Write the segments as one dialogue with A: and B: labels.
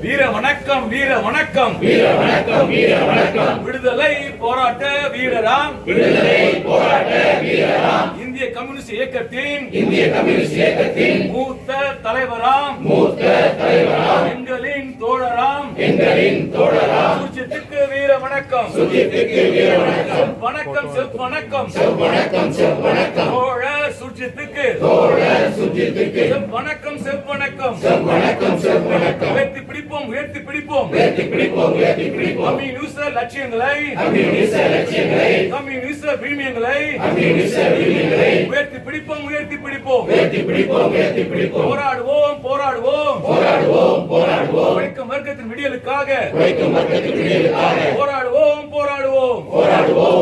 A: வீர வணக்கம் வீர வணக்கம்
B: வீர வணக்கம் வீர வணக்கம்.
A: விடுதலை போராட்ட வீரராம் இந்திய கம்யூனிஸ்ட் இயக்கத்தின் மூத்த தலைவராம் எங்களின் தோழராம் சுஜித்துக்கு வீர வணக்கம் வணக்கம் செப் வணக்கம் தோழ சுஜித்துக்கு வணக்கம் செப் வணக்கம் உயர்த்தி பிடிப்போம் கம்யூனிஸ்ட் லட்சியங்களை கம்யூனிஸ்ட் விழுமியங்களை உயர்த்தி பிடிப்போம் போராடுவோம் உழைக்கும் வர்க்கத்தின் விடியலுக்காக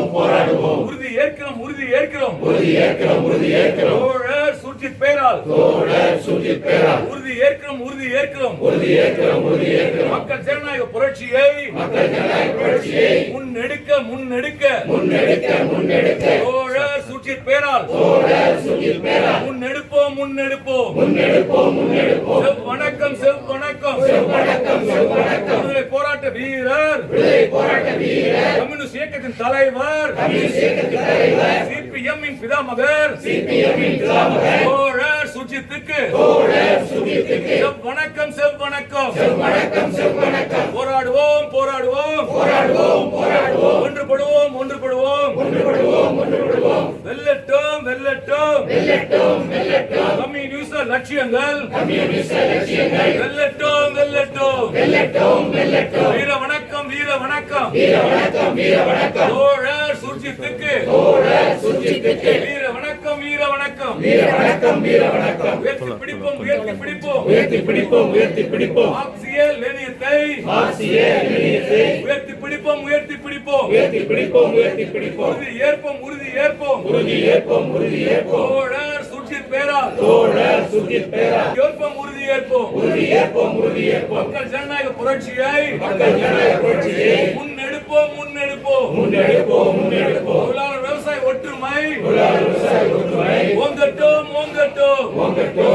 A: போராடுவோம் உறுதி ஏற்கிறோம் தோழர் சுர்ஜித் பேரால் உறுதி ஏற்கிறோம் மக்கள் ஜனநாயக புரட்சியை முன்னெடுக்க தோழர் சுர்ஜித் பேரால் முன்னெடுப்போம் வணக்கம் விடுதலை போராட்ட வீரர் கம்யூனிஸ்ட் இயக்கத்தின் தலைவர் சிபிஎம்மின் பிதாமகர் தோழர் சுர்ஜித்துக்கு வணக்கம் போராடுவோம் ஒன்றுபடுவோம் வெல்லட்டும் கம்யூனிஸ்ட் லட்சியங்கள் வெல்லட்டும் வீர வணக்கம் தோழர் சுர்ஜித்துக்கு வீர வணக்கம் உயர்த்தி பிடிப்போம் ஆக்சியல் லேனியத்தை உயர்த்தி பிடிப்போம் உறுதி ஏற்போம் தோழர் சுர்ஜித் பேரால் உறுதி ஏற்போம் மக்கள் ஜனநாயக புரட்சியை முன்னெடுப்போம் தொழிலாளர் விவசாய ஒற்றுமை ஓங்கட்டும்